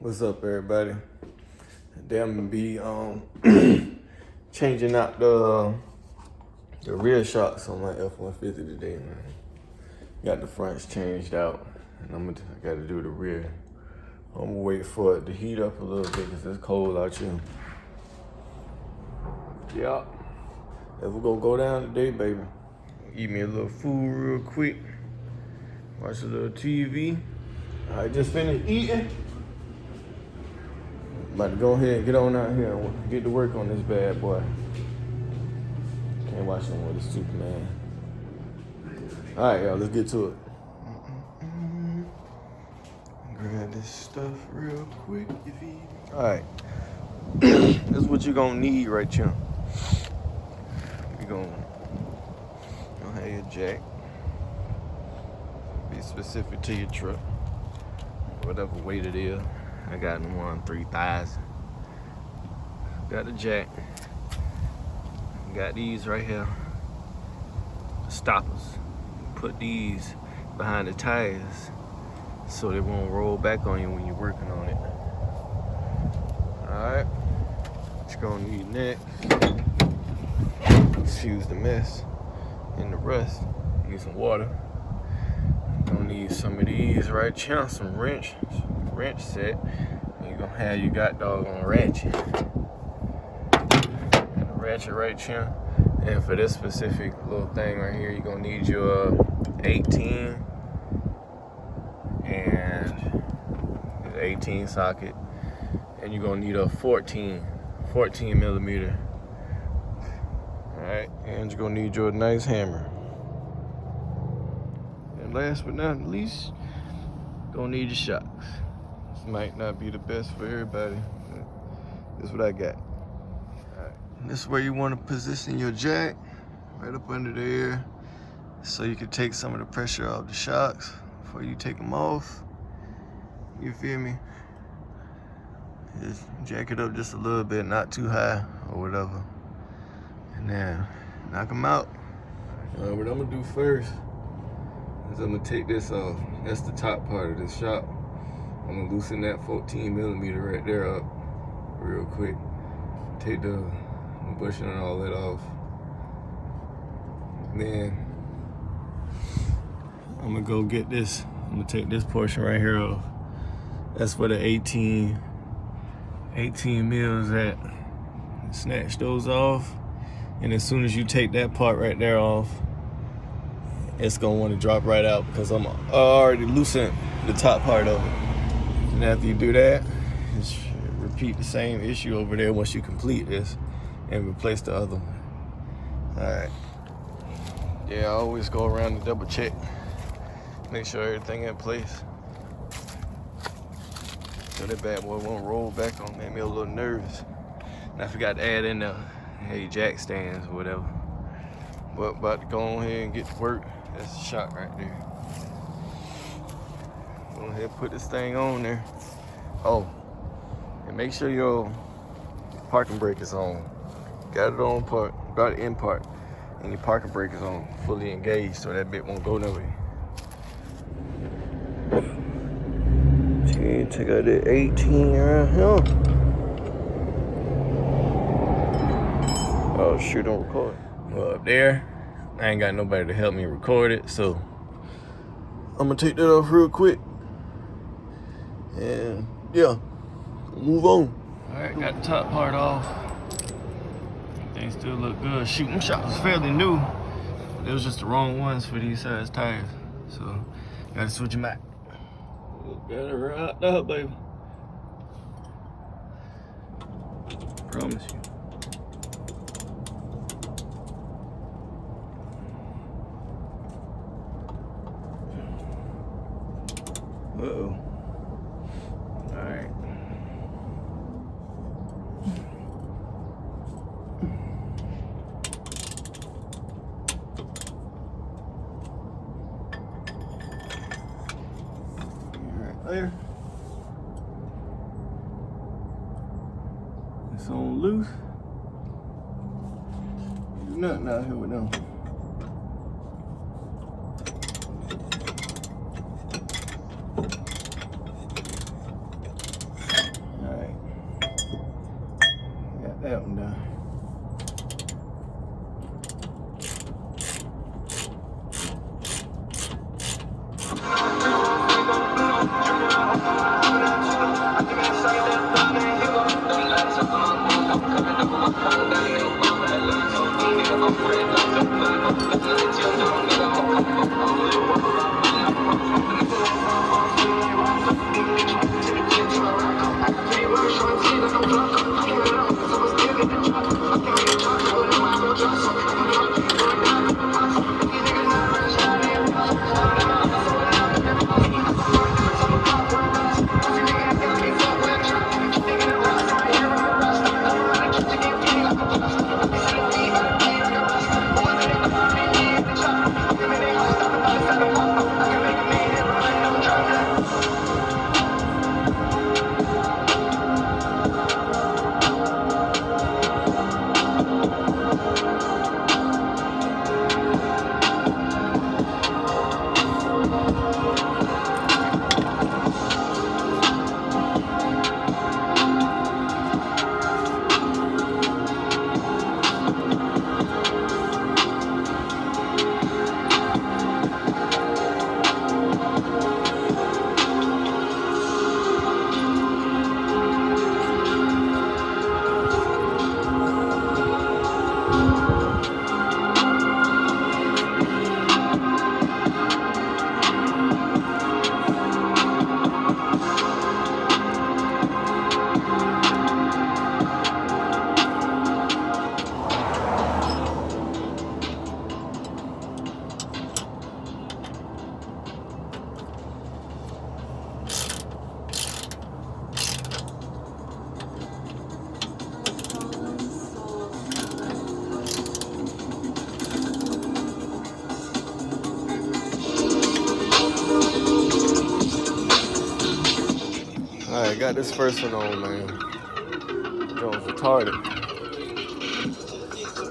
What's up, everybody? Today I'm gonna be changing out the rear shocks on my F-150 today, man. Got the fronts changed out, and I gotta do the rear. I'm gonna wait for it to heat up a little bit because it's cold out here. Yeah. If we're gonna go down today, baby, eat me a little food real quick. Watch a little TV. I just finished eating. About to go ahead and get on out here and get to work on this bad boy. Can't watch no more, this Superman. Alright, y'all, let's get to it. Grab this stuff real quick. Alright. This is what you're gonna need right here. You're gonna have your jack. Be specific to your truck. Whatever weight it is. I got one 3,000. Got the jack. Got these right here. Stoppers. Put these behind the tires so they won't roll back on you when you're working on it. Alright. What you're gonna need next. Excuse the mess and the rust. Need some water. Gonna need some of these right here, some wrench set. You're gonna have you got doggone ratchet. Got a ratchet right here. And for this specific little thing right here, you're gonna need your 18 and 18 socket, and you're gonna need a 14 millimeter. All right, and you're gonna need your nice hammer. And last but not least, gonna need your shocks. This might not be the best for everybody, but this is what I got. Alright. This is where you want to position your jack, right up under there, so you can take some of the pressure off the shocks before you take them off. You feel me? Just jack it up just a little bit, not too high or whatever. And then knock them out. What I'm gonna do first is I'm gonna take this off. That's the top part of this shock. I'm gonna loosen that 14 millimeter right there up real quick. Take the bushing and all that off. Then I'm gonna go get this. I'm gonna take this portion right here off. That's where the 18 mils at. Snatch those off. And as soon as you take that part right there off, it's gonna want to drop right out because I'm already loosened the top part of it. And after you do that, just repeat the same issue over there once you complete this and replace the other one. Alright. Yeah, I always go around and double check. Make sure everything in place. So that bad boy won't roll back on me. Made me a little nervous. And I forgot to add in the jack stands or whatever. But about to go on here and get to work. That's the shock right there. Go ahead and put this thing on there. Oh, and make sure your parking brake is on. Got it on part, got it in part, and your parking brake is on, fully engaged, so that bit won't go nowhere. Take out that 18 right here. Oh shoot, don't record. Well, up there, I ain't got nobody to help me record it, so I'm gonna take that off real quick. And yeah, move on. Alright, got the top part off. Things still look good. Shooting shot was fairly new. But it was just the wrong ones for these size tires. So, gotta switch them out. Got it right now, baby. Promise you. Uh-oh. Alright. Right there. It's on loose. There's nothing out here with them. Alright, got this first one on, man. Jones retarded.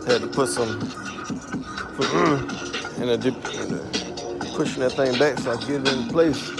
Had to put some in a dip, pushing that thing back so I can get it in place.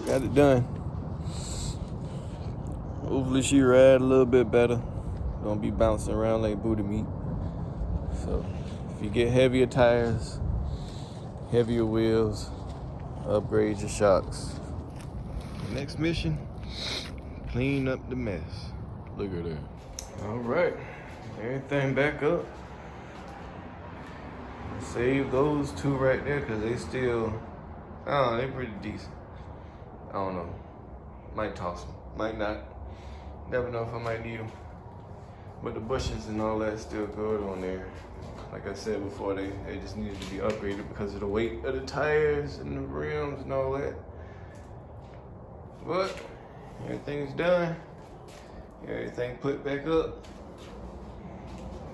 Got it done. Hopefully she ride a little bit better. Don't be bouncing around like booty meat. So if you get heavier tires, heavier wheels, upgrade your shocks. Next mission, clean up the mess. Look at that. All right, everything back up. Save those two right there because they still, they pretty decent. I don't know. Might toss them, might not. Never know if I might need them. But the bushes and all that still good on there. Like I said before, they just needed to be upgraded because of the weight of the tires and the rims and all that. But everything's done. Everything put back up.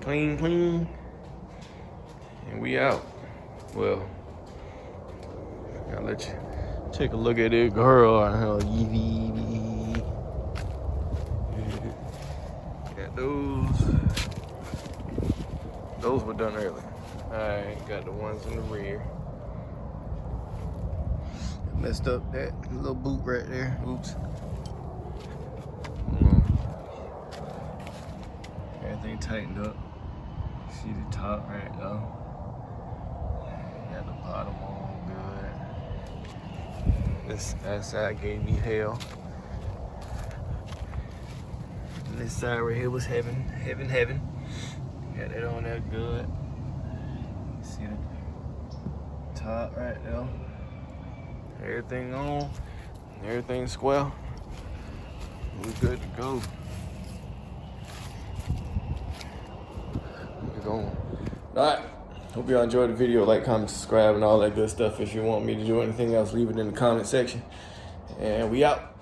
Clean. And we out. Well, I'll let you take a look at it, girl. Got those were done early. Alright, got the ones in the rear. Messed up that little boot right there. Oops. Everything tightened up. See the top right though. Got the bottom on good. That side gave me hell. And this side right here was heaven. Got that on there good. See the top right there. Everything on. Everything square. We good to go. We're going. Alright. Hope y'all enjoyed the video. Like, comment, subscribe, and all that good stuff. If you want me to do anything else, leave it in the comment section. And we out.